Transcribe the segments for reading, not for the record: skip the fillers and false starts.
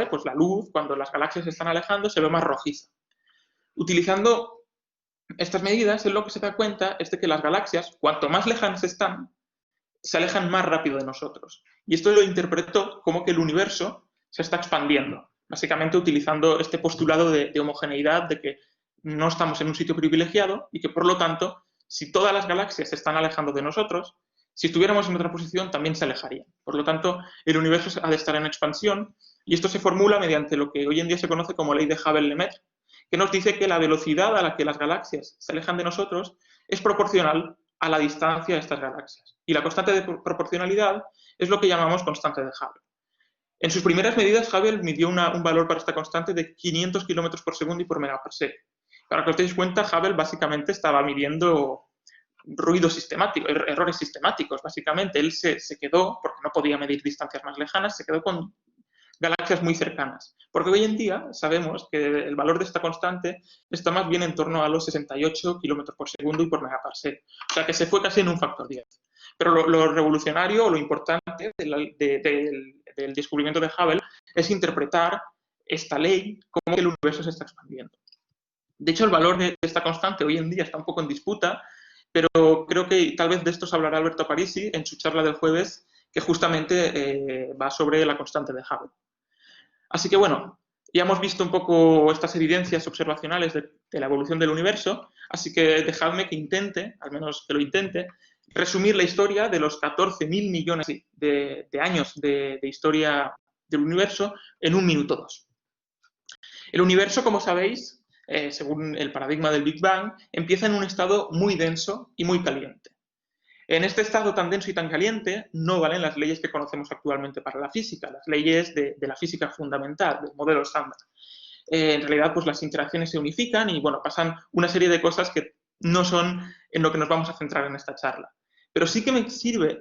sabe, pues la luz, cuando las galaxias se están alejando, se ve más rojiza. Utilizando estas medidas, él lo que se da cuenta es de que las galaxias, cuanto más lejanas están, se alejan más rápido de nosotros. Y esto lo interpretó como que el universo se está expandiendo, básicamente utilizando este postulado de homogeneidad, de que no estamos en un sitio privilegiado y que, por lo tanto, si todas las galaxias se están alejando de nosotros, si estuviéramos en otra posición también se alejarían. Por lo tanto, el universo ha de estar en expansión y esto se formula mediante lo que hoy en día se conoce como ley de Hubble-Lemaitre, que nos dice que la velocidad a la que las galaxias se alejan de nosotros es proporcional a la distancia de estas galaxias. Y la constante de proporcionalidad es lo que llamamos constante de Hubble. En sus primeras medidas, Hubble midió un valor para esta constante de 500 km por segundo y por megaparsec. Para que os deis cuenta, Hubble básicamente estaba midiendo ruidos sistemáticos, errores sistemáticos, básicamente. Él se quedó, porque no podía medir distancias más lejanas, se quedó con galaxias muy cercanas. Porque hoy en día sabemos que el valor de esta constante está más bien en torno a los 68 km por segundo y por megaparsec. O sea que se fue casi en un factor 10. Pero lo revolucionario o lo importante del descubrimiento de Hubble es interpretar esta ley como que el universo se está expandiendo. De hecho, el valor de esta constante hoy en día está un poco en disputa, pero creo que tal vez de esto os hablará Alberto Parisi en su charla del jueves, que justamente va sobre la constante de Hubble. Así que bueno, ya hemos visto un poco estas evidencias observacionales de la evolución del universo, así que dejadme que intente, al menos que lo intente, resumir la historia de los 14.000 millones de años de historia del universo en 1 minuto 2. El universo, como sabéis, según el paradigma del Big Bang, empieza en un estado muy denso y muy caliente. En este estado tan denso y tan caliente no valen las leyes que conocemos actualmente para la física, las leyes de la física fundamental, del modelo estándar. En realidad, pues las interacciones se unifican y, bueno, pasan una serie de cosas que no son en lo que nos vamos a centrar en esta charla. Pero sí que me sirve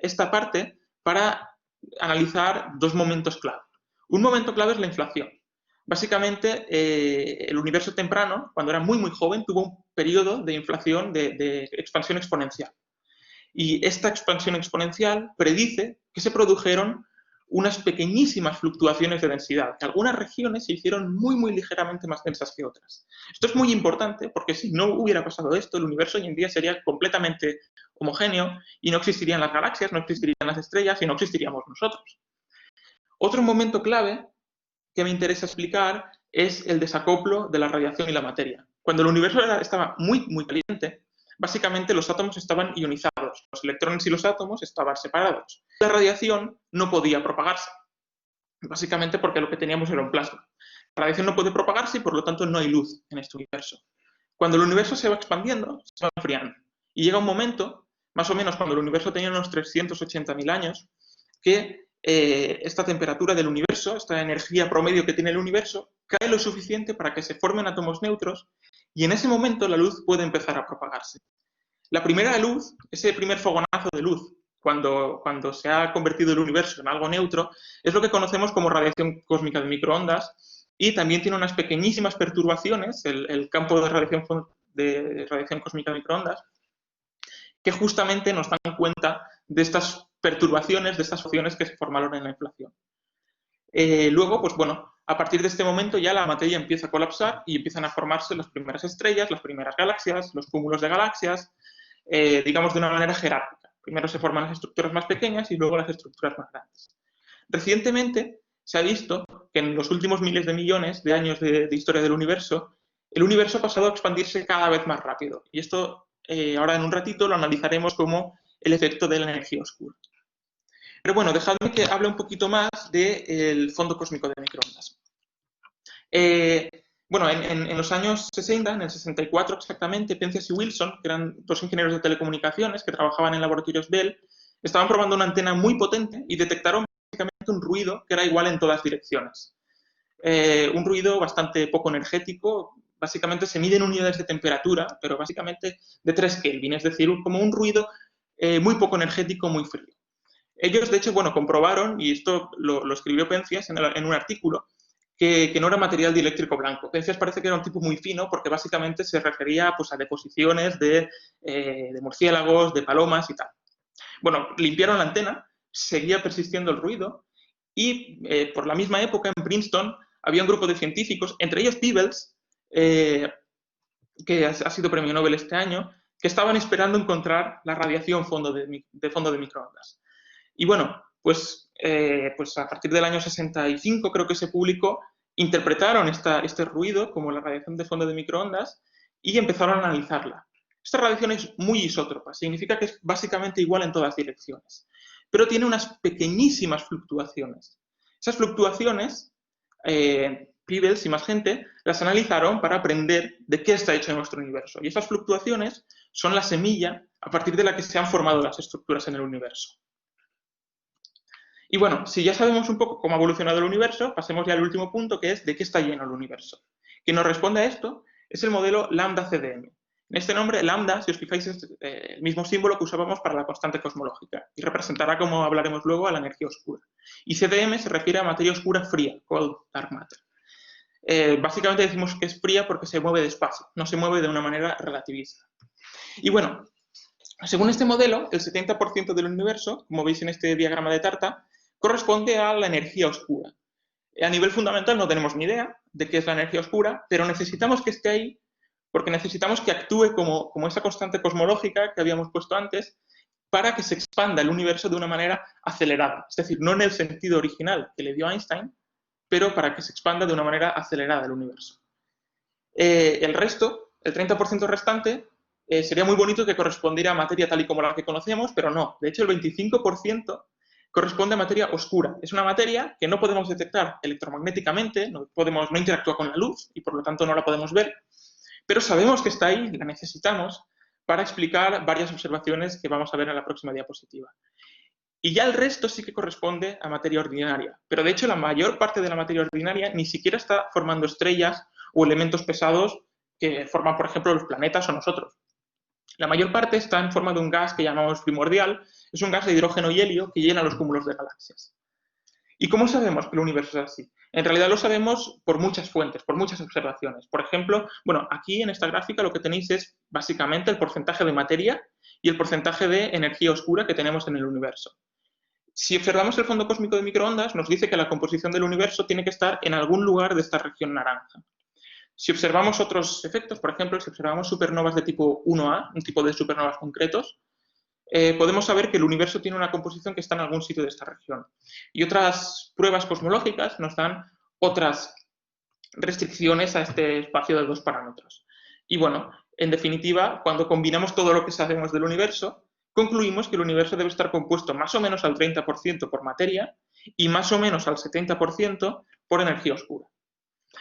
esta parte para analizar dos momentos clave. Un momento clave es la inflación. Básicamente, el universo temprano, cuando era muy, muy joven, tuvo un periodo de inflación, de expansión exponencial. Y esta expansión exponencial predice que se produjeron unas pequeñísimas fluctuaciones de densidad, que algunas regiones se hicieron muy, muy ligeramente más densas que otras. Esto es muy importante porque si no hubiera pasado esto, el universo hoy en día sería completamente homogéneo y no existirían las galaxias, no existirían las estrellas y no existiríamos nosotros. Otro momento clave que me interesa explicar es el desacoplo de la radiación y la materia. Cuando el universo estaba muy, muy caliente, básicamente los átomos estaban ionizados, los electrones y los átomos estaban separados. La radiación no podía propagarse, básicamente porque lo que teníamos era un plasma. La radiación no puede propagarse y por lo tanto no hay luz en este universo. Cuando el universo se va expandiendo, se va enfriando. Y llega un momento, más o menos cuando el universo tenía unos 380.000 años, que esta temperatura del universo, esta energía promedio que tiene el universo, cae lo suficiente para que se formen átomos neutros y en ese momento la luz puede empezar a propagarse. La primera luz, ese primer fogonazo de luz, cuando se ha convertido el universo en algo neutro, es lo que conocemos como radiación cósmica de microondas y también tiene unas pequeñísimas perturbaciones, el campo de radiación cósmica de microondas, que justamente nos dan cuenta de estas perturbaciones, de estas opciones que se formaron en la inflación. Luego, pues bueno, a partir de este momento ya la materia empieza a colapsar y empiezan a formarse las primeras estrellas, las primeras galaxias, los cúmulos de galaxias, digamos de una manera jerárquica. Primero se forman las estructuras más pequeñas y luego las estructuras más grandes. Recientemente se ha visto que en los últimos miles de millones de años de historia del universo, el universo ha pasado a expandirse cada vez más rápido. Y esto ahora en un ratito lo analizaremos como el efecto de la energía oscura. Pero bueno, dejadme que hable un poquito más del fondo cósmico de microondas. Bueno, en los años 60, en el 64 exactamente, Penzias y Wilson, que eran dos ingenieros de telecomunicaciones que trabajaban en laboratorios Bell, estaban probando una antena muy potente y detectaron básicamente un ruido que era igual en todas direcciones. Un ruido bastante poco energético, básicamente se mide en unidades de temperatura, pero básicamente de 3 Kelvin, es decir, como un ruido muy poco energético, muy frío. Ellos, de hecho, bueno, comprobaron, y esto lo escribió Penzias en un artículo, que no era material dieléctrico blanco. Penzias parece que era un tipo muy fino porque básicamente se refería pues, a deposiciones de murciélagos, de palomas y tal. Bueno, limpiaron la antena, seguía persistiendo el ruido Y por la misma época, en Princeton, había un grupo de científicos, entre ellos Peebles, que ha sido premio Nobel este año, que estaban esperando encontrar la radiación de fondo de microondas. Y bueno, pues a partir del año 65 creo que se publicó, interpretaron este ruido como la radiación de fondo de microondas y empezaron a analizarla. Esta radiación es muy isótropa, significa que es básicamente igual en todas direcciones, pero tiene unas pequeñísimas fluctuaciones. Esas fluctuaciones, Peebles y más gente, las analizaron para aprender de qué está hecho nuestro universo. Y esas fluctuaciones son la semilla a partir de la que se han formado las estructuras en el universo. Y bueno, si ya sabemos un poco cómo ha evolucionado el universo, pasemos ya al último punto, que es de qué está lleno el universo. Quien nos responde a esto es el modelo lambda-CDM. En este nombre, lambda, si os fijáis, es el mismo símbolo que usábamos para la constante cosmológica y representará, como hablaremos luego, a la energía oscura. Y CDM se refiere a materia oscura fría, cold dark matter. Básicamente decimos que es fría porque se mueve despacio, no se mueve de una manera relativista. Y bueno, según este modelo, el 70% del universo, como veis en este diagrama de Tarta, corresponde a la energía oscura. A nivel fundamental no tenemos ni idea de qué es la energía oscura, pero necesitamos que esté ahí porque necesitamos que actúe como esa constante cosmológica que habíamos puesto antes para que se expanda el universo de una manera acelerada. Es decir, no en el sentido original que le dio Einstein, pero para que se expanda de una manera acelerada el universo. El resto, el 30% restante, sería muy bonito que correspondiera a materia tal y como la que conocemos, pero no. De hecho, el 25% corresponde a materia oscura. Es una materia que no podemos detectar electromagnéticamente, no interactúa con la luz y por lo tanto no la podemos ver, pero sabemos que está ahí, la necesitamos para explicar varias observaciones que vamos a ver en la próxima diapositiva. Y ya el resto sí que corresponde a materia ordinaria, pero de hecho la mayor parte de la materia ordinaria ni siquiera está formando estrellas o elementos pesados que forman, por ejemplo, los planetas o nosotros. La mayor parte está en forma de un gas que llamamos primordial, es un gas de hidrógeno y helio que llena los cúmulos de galaxias. ¿Y cómo sabemos que el universo es así? En realidad lo sabemos por muchas fuentes, por muchas observaciones. Por ejemplo, bueno, aquí en esta gráfica lo que tenéis es básicamente el porcentaje de materia y el porcentaje de energía oscura que tenemos en el universo. Si observamos el fondo cósmico de microondas, nos dice que la composición del universo tiene que estar en algún lugar de esta región naranja. Si observamos otros efectos, por ejemplo, si observamos supernovas de tipo 1A, un tipo de supernovas concretos, podemos saber que el universo tiene una composición que está en algún sitio de esta región. Y otras pruebas cosmológicas nos dan otras restricciones a este espacio de 2 parámetros. Y bueno, en definitiva, cuando combinamos todo lo que sabemos del universo, concluimos que el universo debe estar compuesto más o menos al 30% por materia y más o menos al 70% por energía oscura.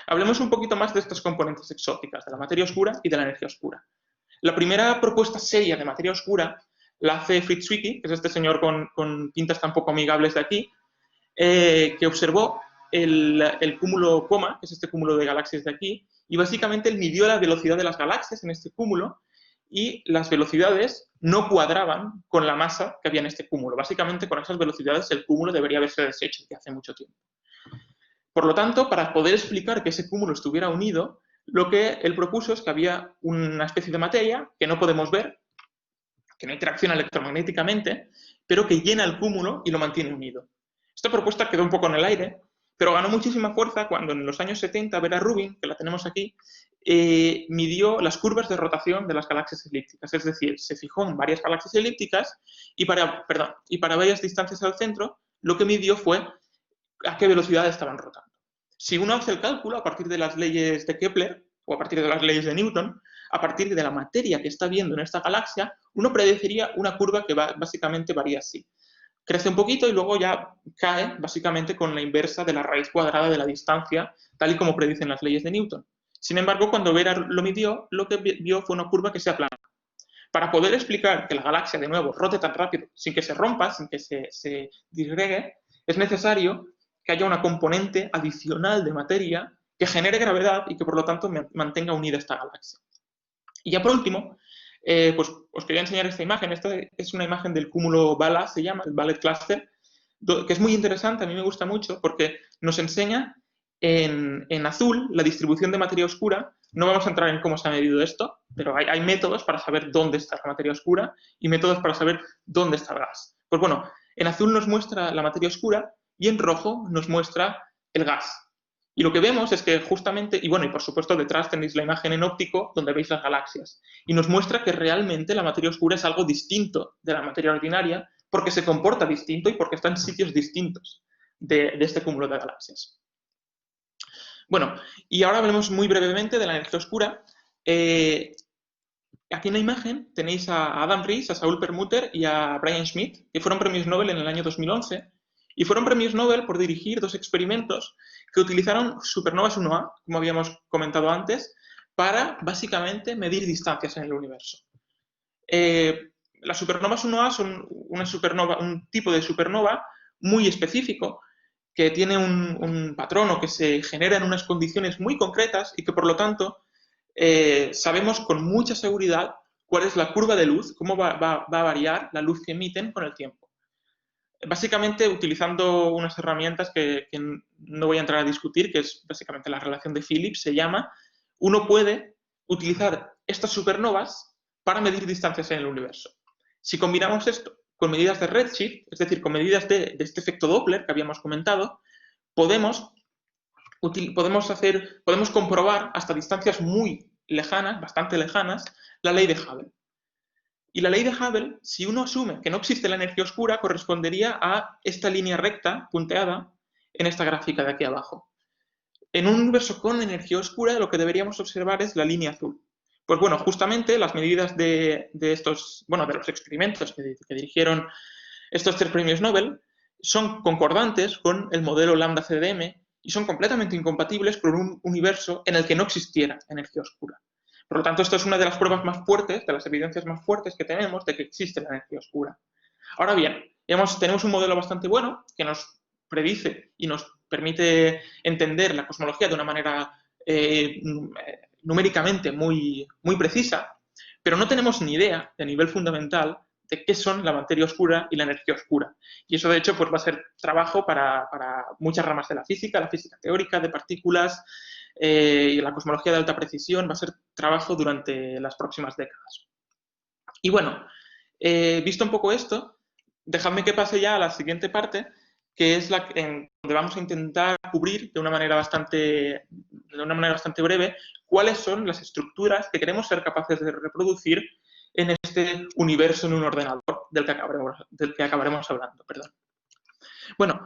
Hablemos un poquito más de estas componentes exóticas, de la materia oscura y de la energía oscura. La primera propuesta seria de materia oscura la hace Fritz Zwicky, que es este señor con pintas tan poco amigables de aquí, que observó el cúmulo Coma, que es este cúmulo de galaxias de aquí, y básicamente él midió la velocidad de las galaxias en este cúmulo y las velocidades no cuadraban con la masa que había en este cúmulo. Básicamente con esas velocidades el cúmulo debería haberse deshecho ya hace mucho tiempo. Por lo tanto, para poder explicar que ese cúmulo estuviera unido, lo que él propuso es que había una especie de materia que no podemos ver, que no interacciona electromagnéticamente, pero que llena el cúmulo y lo mantiene unido. Esta propuesta quedó un poco en el aire, pero ganó muchísima fuerza cuando en los años 70 Vera Rubin, que la tenemos aquí, midió las curvas de rotación de las galaxias elípticas. Es decir, se fijó en varias galaxias elípticas y para varias distancias al centro, lo que midió fue a qué velocidad estaban rotando. Si uno hace el cálculo a partir de las leyes de Kepler o a partir de las leyes de Newton, a partir de la materia que está viendo en esta galaxia, uno predeciría una curva que básicamente varía así. Crece un poquito y luego ya cae básicamente con la inversa de la raíz cuadrada de la distancia, tal y como predicen las leyes de Newton. Sin embargo, cuando Vera lo midió, lo que vio fue una curva que se aplana. Para poder explicar que la galaxia, de nuevo, rote tan rápido, sin que se rompa, sin que se disgregue, es necesario que haya una componente adicional de materia que genere gravedad y que, por lo tanto, mantenga unida esta galaxia. Y ya por último, pues os quería enseñar esta imagen. Esta es una imagen del cúmulo BALA, se llama, el Ballet Cluster, que es muy interesante, a mí me gusta mucho, porque nos enseña en azul la distribución de materia oscura. No vamos a entrar en cómo se ha medido esto, pero hay métodos para saber dónde está la materia oscura y métodos para saber dónde está el gas. Pues bueno, en azul nos muestra la materia oscura y en rojo nos muestra el gas. Y lo que vemos es que justamente, y bueno, y por supuesto detrás tenéis la imagen en óptico donde veis las galaxias, y nos muestra que realmente la materia oscura es algo distinto de la materia ordinaria porque se comporta distinto y porque está en sitios distintos de este cúmulo de galaxias. Bueno, y ahora hablemos muy brevemente de la energía oscura. Aquí en la imagen tenéis a Adam Riess, a Saul Perlmutter y a Brian Schmidt, que fueron premios Nobel en el año 2011, y fueron premios Nobel por dirigir dos experimentos que utilizaron supernovas 1A, como habíamos comentado antes, para básicamente medir distancias en el universo. Las supernovas 1A son un tipo de supernova muy específico que tiene un patrón o que se genera en unas condiciones muy concretas y que por lo tanto sabemos con mucha seguridad cuál es la curva de luz, cómo va a variar la luz que emiten con el tiempo. Básicamente utilizando unas herramientas que no voy a entrar a discutir, que es básicamente la relación de Phillips, se llama, uno puede utilizar estas supernovas para medir distancias en el universo. Si combinamos esto con medidas de redshift, es decir, con medidas de este efecto Doppler que habíamos comentado, podemos comprobar hasta distancias muy lejanas, bastante lejanas, la ley de Hubble. Y la ley de Hubble, si uno asume que no existe la energía oscura, correspondería a esta línea recta, punteada, en esta gráfica de aquí abajo. En un universo con energía oscura, lo que deberíamos observar es la línea azul. Pues bueno, justamente las medidas de los experimentos que dirigieron estos 3 premios Nobel son concordantes con el modelo lambda CDM y son completamente incompatibles con un universo en el que no existiera energía oscura. Por lo tanto, esto es una de las pruebas más fuertes, de las evidencias más fuertes que tenemos de que existe la energía oscura. Ahora bien, tenemos un modelo bastante bueno que nos predice y nos permite entender la cosmología de una manera numéricamente muy, muy precisa, pero no tenemos ni idea de nivel fundamental de qué son la materia oscura y la energía oscura. Y eso, de hecho, pues va a ser trabajo para muchas ramas de la física teórica de partículas y la cosmología de alta precisión, va a ser trabajo durante las próximas décadas. Y bueno, visto un poco esto, dejadme que pase ya a la siguiente parte, que es donde vamos a intentar cubrir de una manera bastante breve cuáles son las estructuras que queremos ser capaces de reproducir en este universo en un ordenador del que acabaremos hablando. Perdón. Bueno,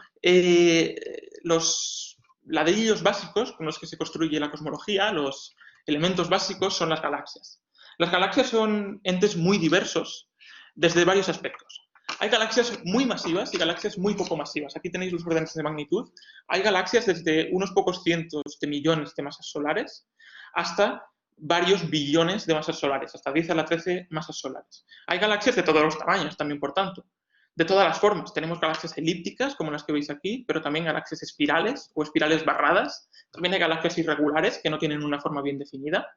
los ladrillos básicos con los que se construye la cosmología, los elementos básicos, son las galaxias. Las galaxias son entes muy diversos desde varios aspectos. Hay galaxias muy masivas y galaxias muy poco masivas. Aquí tenéis los órdenes de magnitud. Hay galaxias desde unos pocos cientos de millones de masas solares hasta varios billones de masas solares, hasta 10 a la 13 masas solares. Hay galaxias de todos los tamaños también, por tanto. De todas las formas. Tenemos galaxias elípticas, como las que veis aquí, pero también galaxias espirales o espirales barradas. También hay galaxias irregulares que no tienen una forma bien definida.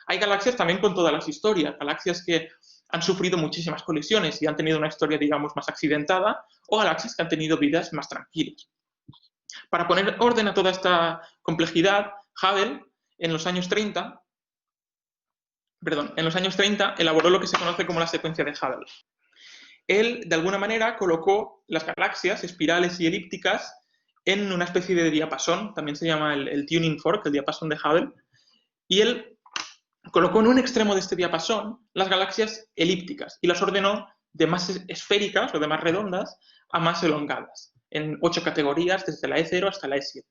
Hay galaxias también con todas las historias, galaxias que han sufrido muchísimas colisiones y han tenido una historia, digamos, más accidentada, o galaxias que han tenido vidas más tranquilas. Para poner orden a toda esta complejidad, Hubble, en los años 30, elaboró lo que se conoce como la secuencia de Hubble. Él, de alguna manera, colocó las galaxias espirales y elípticas en una especie de diapasón, también se llama el tuning fork, el diapasón de Hubble, y él colocó en un extremo de este diapasón las galaxias elípticas y las ordenó de más esféricas o de más redondas a más elongadas, en 8 categorías, desde la E0 hasta la E7.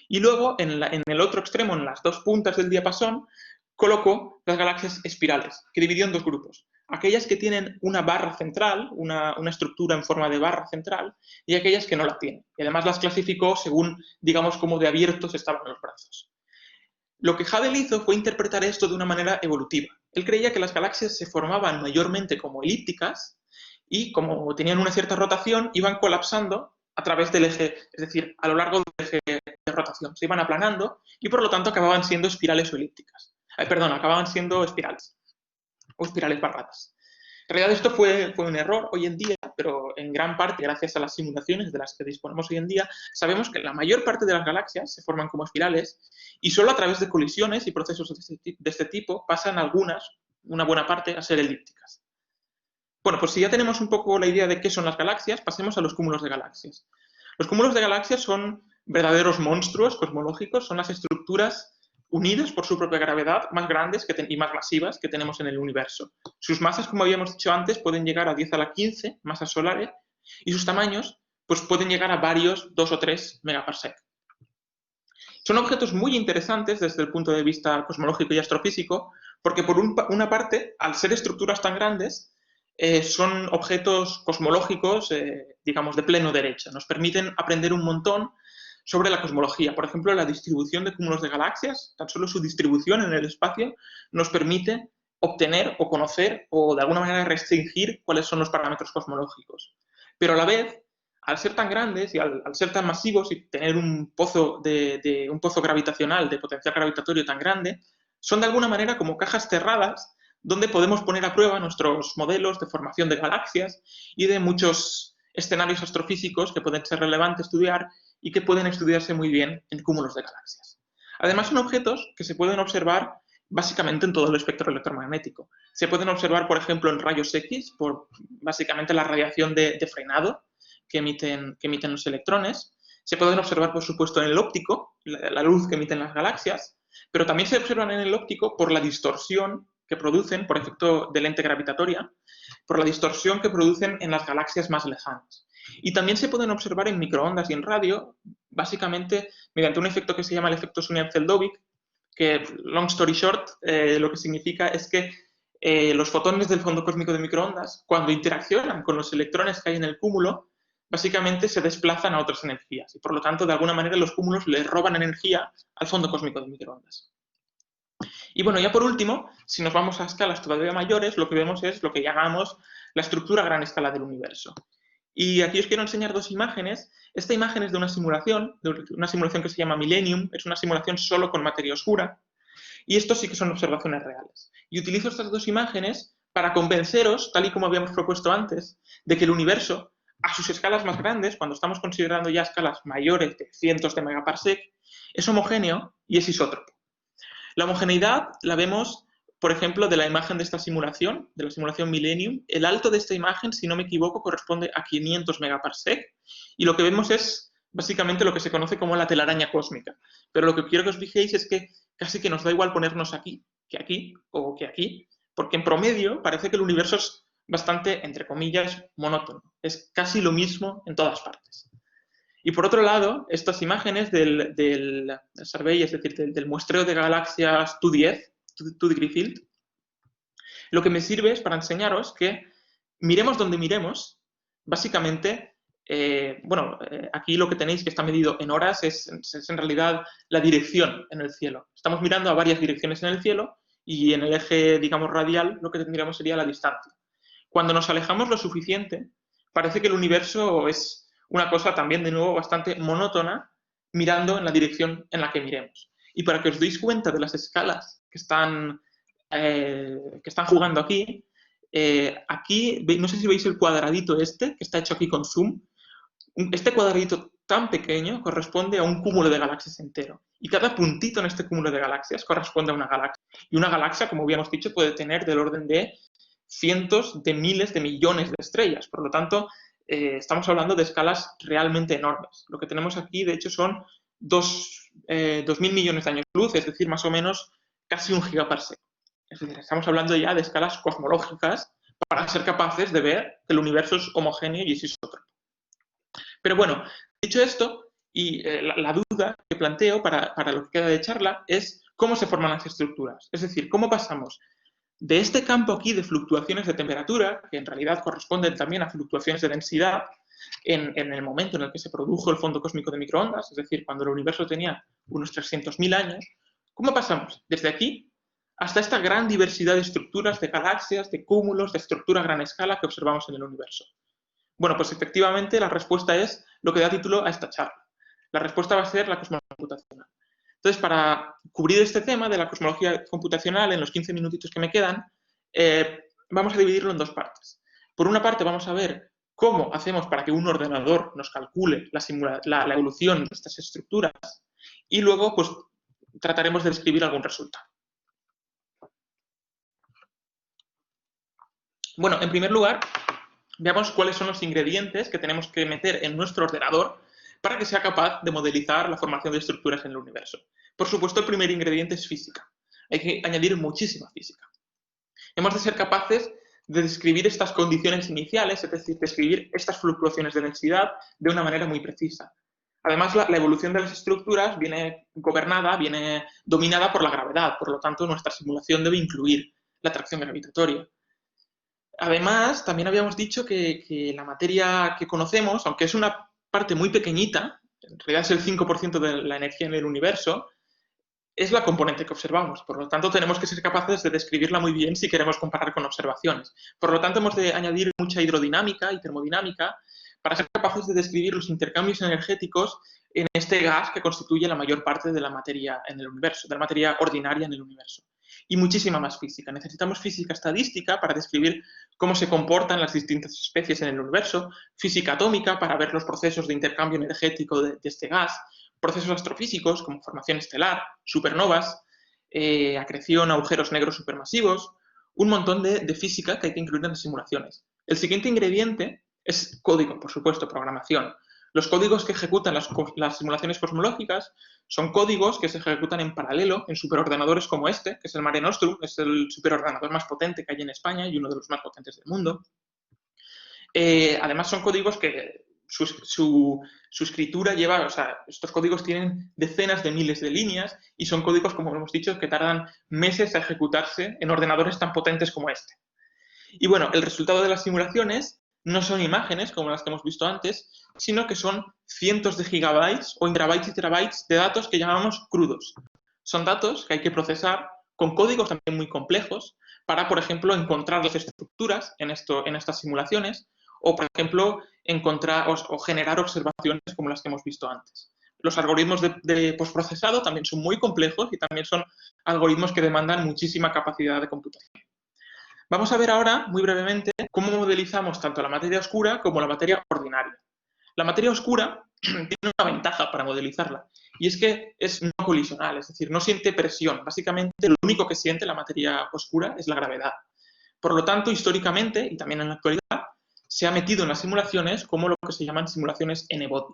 Y luego, en el otro extremo, en las dos puntas del diapasón, colocó las galaxias espirales, que dividió en 2 grupos. Aquellas que tienen una barra central, una estructura en forma de barra central, y aquellas que no la tienen. Y además las clasificó según, digamos, cómo de abiertos estaban los brazos. Lo que Hubble hizo fue interpretar esto de una manera evolutiva. Él creía que las galaxias se formaban mayormente como elípticas y, como tenían una cierta rotación, iban colapsando a través del eje, es decir, a lo largo del eje de rotación. Se iban aplanando y, por lo tanto, acababan siendo espirales o elípticas. Acababan siendo espirales o espirales barradas. En realidad esto fue un error hoy en día, pero en gran parte, gracias a las simulaciones de las que disponemos hoy en día, sabemos que la mayor parte de las galaxias se forman como espirales y solo a través de colisiones y procesos de este tipo pasan una buena parte, a ser elípticas. Bueno, pues si ya tenemos un poco la idea de qué son las galaxias, pasemos a los cúmulos de galaxias. Los cúmulos de galaxias son verdaderos monstruos cosmológicos, son las estructuras unidas por su propia gravedad más grandes y más masivas que tenemos en el universo. Sus masas, como habíamos dicho antes, pueden llegar a 10 a la 15 masas solares y sus tamaños pues, pueden llegar a varios 2 o 3 megaparsec. Son objetos muy interesantes desde el punto de vista cosmológico y astrofísico porque por una parte, al ser estructuras tan grandes, son objetos cosmológicos, digamos, de pleno derecho. Nos permiten aprender un montón sobre la cosmología. Por ejemplo, la distribución de cúmulos de galaxias, tan solo su distribución en el espacio, nos permite obtener o conocer o de alguna manera restringir cuáles son los parámetros cosmológicos. Pero a la vez, al ser tan grandes y al ser tan masivos y tener un pozo gravitacional, de potencial gravitatorio tan grande, son de alguna manera como cajas cerradas donde podemos poner a prueba nuestros modelos de formación de galaxias y de muchos escenarios astrofísicos que pueden ser relevantes estudiar y que pueden estudiarse muy bien en cúmulos de galaxias. Además, son objetos que se pueden observar básicamente en todo el espectro electromagnético. Se pueden observar, por ejemplo, en rayos X, por básicamente la radiación de frenado que emiten los electrones. Se pueden observar, por supuesto, en el óptico, la luz que emiten las galaxias, pero también se observan en el óptico por la distorsión que producen, por efecto de lente gravitatoria, por la distorsión que producen en las galaxias más lejanas. Y también se pueden observar en microondas y en radio, básicamente mediante un efecto que se llama el efecto Sunyaev-Zeldovic, que, long story short, lo que significa es que los fotones del fondo cósmico de microondas, cuando interaccionan con los electrones que hay en el cúmulo, básicamente se desplazan a otras energías y por lo tanto de alguna manera los cúmulos le roban energía al fondo cósmico de microondas. Y bueno, ya por último, si nos vamos a escalas todavía mayores, lo que vemos es lo que llamamos la estructura a gran escala del universo. Y aquí os quiero enseñar dos imágenes. Esta imagen es de una simulación que se llama Millennium, es una simulación solo con materia oscura, y esto sí que son observaciones reales. Y utilizo estas dos imágenes para convenceros, tal y como habíamos propuesto antes, de que el universo, a sus escalas más grandes, cuando estamos considerando ya escalas mayores de cientos de megaparsec, es homogéneo y es isótropo. La homogeneidad la vemos, por ejemplo, de la imagen de esta simulación, de la simulación Millennium. El alto de esta imagen, si no me equivoco, corresponde a 500 megaparsec, y lo que vemos es básicamente lo que se conoce como la telaraña cósmica. Pero lo que quiero que os fijéis es que casi que nos da igual ponernos aquí o que aquí, porque en promedio parece que el universo es bastante, entre comillas, monótono. Es casi lo mismo en todas partes. Y por otro lado, estas imágenes del survey, es decir, del muestreo de galaxias 2D Field, lo que me sirve es para enseñaros que miremos donde miremos, básicamente, aquí lo que tenéis que está medido en horas es en realidad la dirección en el cielo. Estamos mirando a varias direcciones en el cielo y en el eje, digamos, radial, lo que tendríamos sería la distancia. Cuando nos alejamos lo suficiente, parece que el universo es una cosa también, de nuevo, bastante monótona, mirando en la dirección en la que miremos. Y para que os deis cuenta de las escalas que están jugando aquí, aquí, no sé si veis el cuadradito este, que está hecho aquí con zoom. Este cuadradito tan pequeño corresponde a un cúmulo de galaxias entero. Y cada puntito en este cúmulo de galaxias corresponde a una galaxia. Y una galaxia, como habíamos dicho, puede tener del orden de cientos de miles de millones de estrellas. Por lo tanto, estamos hablando de escalas realmente enormes. Lo que tenemos aquí, de hecho, son 2.000 millones de años luz, es decir, más o menos casi un gigaparsec. Es decir, estamos hablando ya de escalas cosmológicas para ser capaces de ver que el universo es homogéneo y es isótropo. Pero bueno, dicho esto, y la duda que planteo para lo que queda de charla es cómo se forman las estructuras. Es decir, cómo pasamos de este campo aquí de fluctuaciones de temperatura, que en realidad corresponden también a fluctuaciones de densidad, en el momento en el que se produjo el fondo cósmico de microondas, es decir, cuando el universo tenía unos 300.000 años, ¿cómo pasamos desde aquí hasta esta gran diversidad de estructuras, de galaxias, de cúmulos, de estructura a gran escala que observamos en el universo? Bueno, pues efectivamente la respuesta es lo que da título a esta charla. La respuesta va a ser la cosmología computacional. Entonces, para cubrir este tema de la cosmología computacional en los 15 minutitos que me quedan, vamos a dividirlo en dos partes. Por una parte vamos a ver cómo hacemos para que un ordenador nos calcule la evolución de estas estructuras y luego pues trataremos de describir algún resultado. Bueno, en primer lugar, veamos cuáles son los ingredientes que tenemos que meter en nuestro ordenador para que sea capaz de modelizar la formación de estructuras en el universo. Por supuesto, el primer ingrediente es física. Hay que añadir muchísima física. Hemos de ser capaces de describir estas condiciones iniciales, es decir, describir estas fluctuaciones de densidad de una manera muy precisa. Además, la evolución de las estructuras viene gobernada, viene dominada por la gravedad, por lo tanto, nuestra simulación debe incluir la atracción gravitatoria. Además, también habíamos dicho que la materia que conocemos, aunque es una parte muy pequeñita, en realidad es el 5% de la energía en el universo, es la componente que observamos. Por lo tanto, tenemos que ser capaces de describirla muy bien si queremos comparar con observaciones. Por lo tanto, hemos de añadir mucha hidrodinámica y termodinámica para ser capaces de describir los intercambios energéticos en este gas que constituye la mayor parte de la materia en el universo, de la materia ordinaria en el universo. Y muchísima más física. Necesitamos física estadística para describir cómo se comportan las distintas especies en el universo, física atómica para ver los procesos de intercambio energético de este gas, procesos astrofísicos como formación estelar, supernovas, acreción, agujeros negros supermasivos, un montón de física que hay que incluir en las simulaciones. El siguiente ingrediente es código, por supuesto, programación. Los códigos que ejecutan las simulaciones cosmológicas son códigos que se ejecutan en paralelo en superordenadores como este, que es el Mare Nostrum, es el superordenador más potente que hay en España y uno de los más potentes del mundo. Además, son códigos que su escritura lleva, o sea, estos códigos tienen decenas de miles de líneas y son códigos, como hemos dicho, que tardan meses a ejecutarse en ordenadores tan potentes como este. Y bueno, el resultado de las simulaciones no son imágenes como las que hemos visto antes, sino que son cientos de gigabytes o terabytes y terabytes de datos que llamamos crudos. Son datos que hay que procesar con códigos también muy complejos para, por ejemplo, encontrar las estructuras en estas simulaciones o, por ejemplo, encontrar o generar observaciones como las que hemos visto antes. Los algoritmos de postprocesado también son muy complejos y también son algoritmos que demandan muchísima capacidad de computación. Vamos a ver ahora, muy brevemente, cómo modelizamos tanto la materia oscura como la materia ordinaria. La materia oscura tiene una ventaja para modelizarla, y es que es no colisional, es decir, no siente presión. Básicamente, lo único que siente la materia oscura es la gravedad. Por lo tanto, históricamente, y también en la actualidad, se ha metido en las simulaciones como lo que se llaman simulaciones n-body.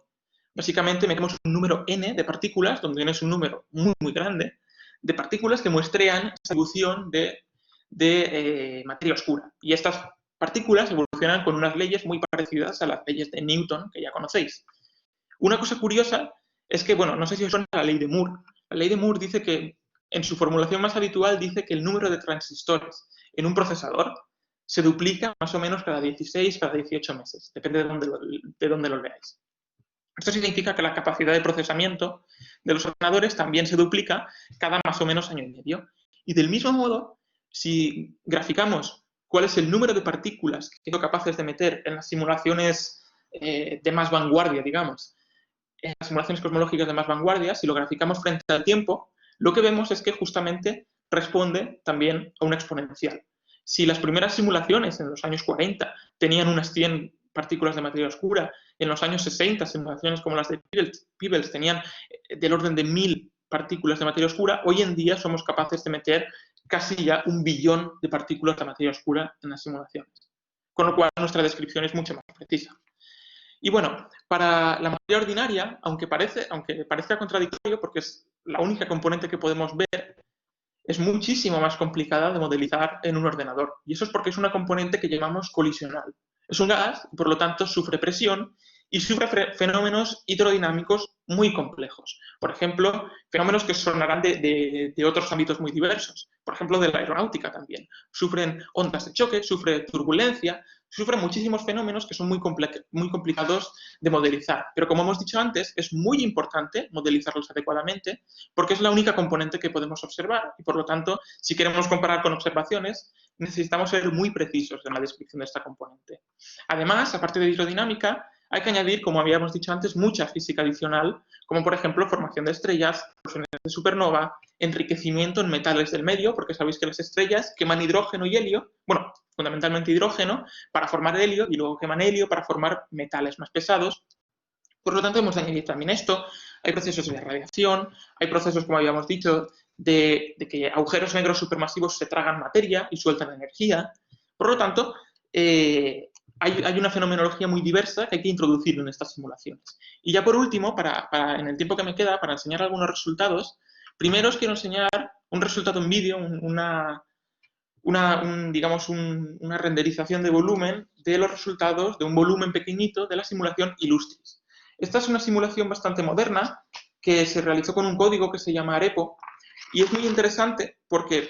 Básicamente, metemos un número n de partículas, donde n es un número muy, muy grande, de partículas que muestrean esa evolución de materia oscura. Y estas partículas evolucionan con unas leyes muy parecidas a las leyes de Newton, que ya conocéis. Una cosa curiosa es que, bueno, no sé si os suena la ley de Moore. La ley de Moore dice que, en su formulación más habitual, dice que el número de transistores en un procesador se duplica más o menos cada 16, cada 18 meses. Depende de dónde lo veáis. Esto significa que la capacidad de procesamiento de los ordenadores también se duplica cada más o menos año y medio. Y del mismo modo, si graficamos cuál es el número de partículas que somos capaces de meter en las simulaciones de más vanguardia, digamos, en las simulaciones cosmológicas de más vanguardia, si lo graficamos frente al tiempo, lo que vemos es que justamente responde también a una exponencial. Si las primeras simulaciones en los años 40 tenían unas 100 partículas de materia oscura, en los años 60 simulaciones como las de Peebles tenían del orden de 1000 partículas de materia oscura, hoy en día somos capaces de meter casi ya 1 billón de partículas de materia oscura en las simulaciones. Con lo cual nuestra descripción es mucho más precisa. Y bueno, para la materia ordinaria, aunque parezca contradictorio, porque es la única componente que podemos ver, es muchísimo más complicada de modelizar en un ordenador. Y eso es porque es una componente que llamamos colisional. Es un gas, por lo tanto, sufre presión y sufre fenómenos hidrodinámicos muy complejos. Por ejemplo, fenómenos que sonarán de otros ámbitos muy diversos. Por ejemplo, de la aeronáutica también. Sufren ondas de choque, sufre turbulencia, sufren muchísimos fenómenos que son muy complicados de modelizar. Pero como hemos dicho antes, es muy importante modelizarlos adecuadamente porque es la única componente que podemos observar. Y por lo tanto, si queremos comparar con observaciones, necesitamos ser muy precisos en la descripción de esta componente. Además, aparte de hidrodinámica, hay que añadir, como habíamos dicho antes, mucha física adicional, como por ejemplo formación de estrellas, explosiones de supernova, enriquecimiento en metales del medio, porque sabéis que las estrellas queman hidrógeno y helio, bueno, fundamentalmente hidrógeno, para formar helio, y luego queman helio para formar metales más pesados. Por lo tanto, hemos de añadir también esto. Hay procesos de radiación, hay procesos, como habíamos dicho, de que agujeros negros supermasivos se tragan materia y sueltan energía. Por lo tanto, hay una fenomenología muy diversa que hay que introducir en estas simulaciones. Y ya por último, en el tiempo que me queda, para enseñar algunos resultados, primero os quiero enseñar un resultado en vídeo, digamos, una renderización de volumen de los resultados de un volumen pequeñito de la simulación Illustris. Esta es una simulación bastante moderna que se realizó con un código que se llama Arepo y es muy interesante porque,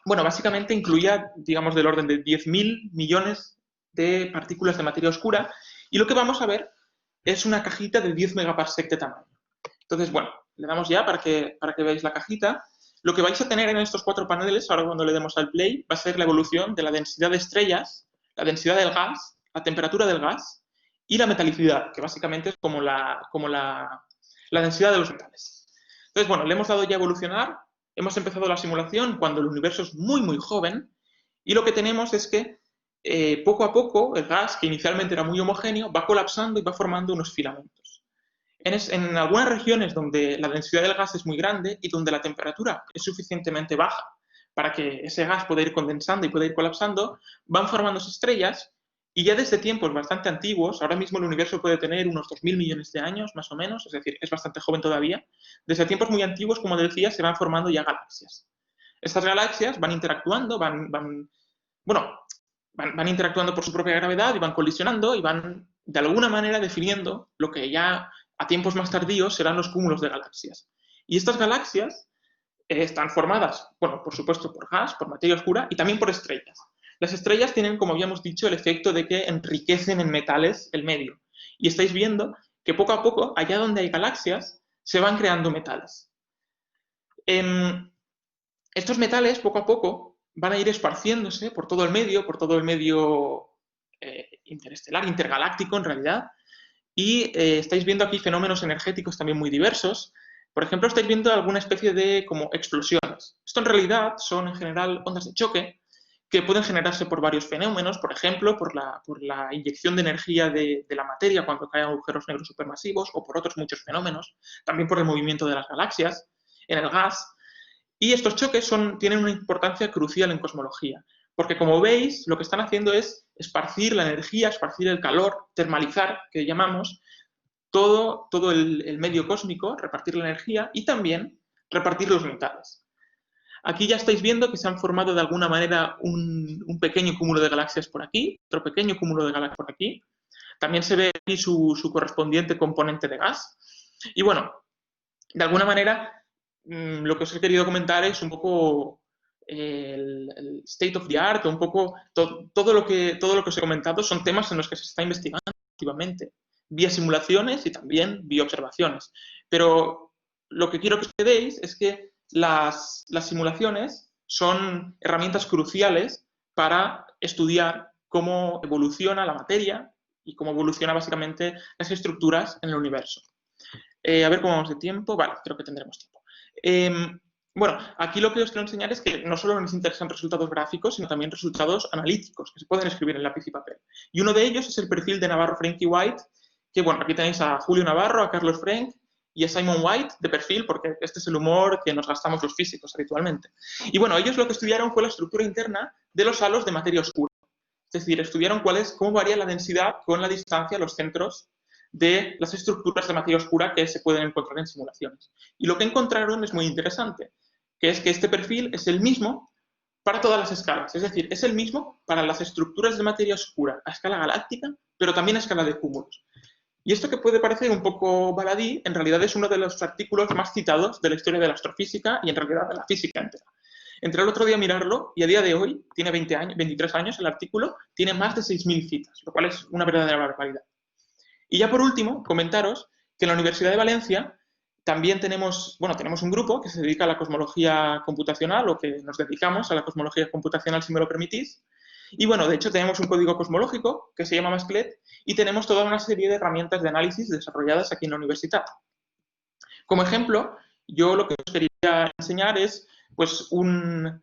bueno, básicamente incluía, digamos, del orden de 10.000 millones de partículas de materia oscura y lo que vamos a ver es una cajita de 10 megaparsec de tamaño. Entonces, bueno, le damos ya para que veáis la cajita. Lo que vais a tener en estos 4 paneles, ahora cuando le demos al play, va a ser la evolución de la densidad de estrellas, la densidad del gas, la temperatura del gas y la metalicidad, que básicamente es como la densidad de los metales. Entonces, bueno, le hemos dado ya a evolucionar, hemos empezado la simulación cuando el universo es muy, muy joven y lo que tenemos es que poco a poco el gas, que inicialmente era muy homogéneo, va colapsando y va formando unos filamentos. En algunas regiones donde la densidad del gas es muy grande y donde la temperatura es suficientemente baja para que ese gas pueda ir condensando y pueda ir colapsando, van formándose estrellas y ya desde tiempos bastante antiguos, ahora mismo el universo puede tener unos 2.000 millones de años más o menos, es decir, es bastante joven todavía, desde tiempos muy antiguos, como decía, se van formando ya galaxias. Estas galaxias van interactuando, van interactuando por su propia gravedad y van colisionando y van de alguna manera definiendo lo que ya a tiempos más tardíos serán los cúmulos de galaxias. Y estas galaxias están formadas, bueno, por supuesto por gas, por materia oscura y también por estrellas. Las estrellas tienen, como habíamos dicho, el efecto de que enriquecen en metales el medio. Y estáis viendo que poco a poco, allá donde hay galaxias, se van creando metales. Estos metales, poco a poco, van a ir esparciéndose por todo el medio interestelar, intergaláctico en realidad, y estáis viendo aquí fenómenos energéticos también muy diversos. Por ejemplo, estáis viendo alguna especie de como explosiones. Esto en realidad son en general ondas de choque que pueden generarse por varios fenómenos, por ejemplo, por la inyección de energía de la materia cuando caen agujeros negros supermasivos o por otros muchos fenómenos, también por el movimiento de las galaxias, en el gas. Y estos choques tienen una importancia crucial en cosmología, porque como veis, lo que están haciendo es esparcir la energía, esparcir el calor, termalizar, que llamamos, todo el medio cósmico, repartir la energía y también repartir los metales. Aquí ya estáis viendo que se han formado de alguna manera un pequeño cúmulo de galaxias por aquí, otro pequeño cúmulo de galaxias por aquí. También se ve aquí su correspondiente componente de gas. Y bueno, de alguna manera, lo que os he querido comentar es un poco el state of the art, un poco todo lo que os he comentado son temas en los que se está investigando activamente, vía simulaciones y también vía observaciones. Pero lo que quiero que os quedéis es que las simulaciones son herramientas cruciales para estudiar cómo evoluciona la materia y cómo evolucionan básicamente las estructuras en el universo. A ver cómo vamos de tiempo. Vale, creo que tendremos tiempo. Bueno, aquí lo que os quiero enseñar es que no solo nos interesan resultados gráficos, sino también resultados analíticos, que se pueden escribir en lápiz y papel. Y uno de ellos es el perfil de Navarro, Frenk y White, que bueno, aquí tenéis a Julio Navarro, a Carlos Frenk y a Simon White de perfil, porque este es el humor que nos gastamos los físicos habitualmente. Y bueno, ellos lo que estudiaron fue la estructura interna de los halos de materia oscura. Es decir, estudiaron cómo varía la densidad con la distancia a los centros de las estructuras de materia oscura que se pueden encontrar en simulaciones. Y lo que encontraron es muy interesante, que es que este perfil es el mismo para todas las escalas. Es decir, es el mismo para las estructuras de materia oscura a escala galáctica, pero también a escala de cúmulos. Y esto que puede parecer un poco baladí, en realidad es uno de los artículos más citados de la historia de la astrofísica y en realidad de la física entera. Entré el otro día a mirarlo y a día de hoy, tiene 23 años el artículo, tiene más de 6.000 citas, lo cual es una verdadera barbaridad. Y ya por último, comentaros que en la Universidad de Valencia también tenemos un grupo que se dedica a la cosmología computacional o que nos dedicamos a la cosmología computacional, si me lo permitís. Y bueno, de hecho tenemos un código cosmológico que se llama Masclet y tenemos toda una serie de herramientas de análisis desarrolladas aquí en la universidad. Como ejemplo, yo lo que os quería enseñar es pues, un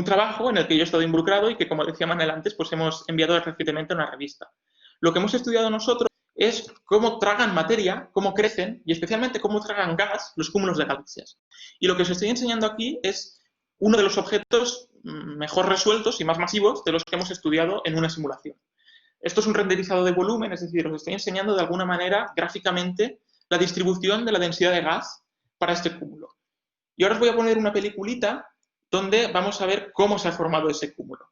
trabajo en el que yo he estado involucrado y que, como decía Manuel antes, pues hemos enviado recientemente a una revista. Lo que hemos estudiado nosotros es cómo tragan materia, cómo crecen y especialmente cómo tragan gas los cúmulos de galaxias. Y lo que os estoy enseñando aquí es uno de los objetos mejor resueltos y más masivos de los que hemos estudiado en una simulación. Esto es un renderizado de volumen, es decir, os estoy enseñando de alguna manera gráficamente la distribución de la densidad de gas para este cúmulo. Y ahora os voy a poner una peliculita donde vamos a ver cómo se ha formado ese cúmulo.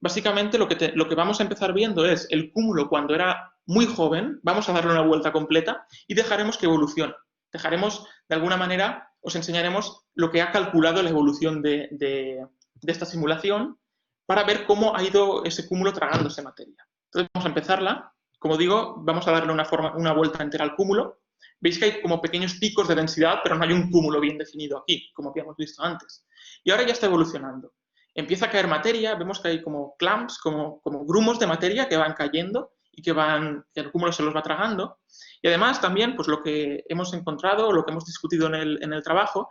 Básicamente lo que vamos a empezar viendo es el cúmulo cuando era muy joven, vamos a darle una vuelta completa y dejaremos que evolucione. Dejaremos, de alguna manera, os enseñaremos lo que ha calculado la evolución de esta simulación para ver cómo ha ido ese cúmulo tragándose materia. Entonces vamos a empezarla. Como digo, vamos a darle una vuelta entera al cúmulo. Veis que hay como pequeños picos de densidad, pero no hay un cúmulo bien definido aquí, como habíamos visto antes. Y ahora ya está evolucionando. Empieza a caer materia, vemos que hay como clumps, como grumos de materia que van cayendo y que el cúmulo se los va tragando. Y además también, pues lo que hemos encontrado, lo que hemos discutido en el trabajo,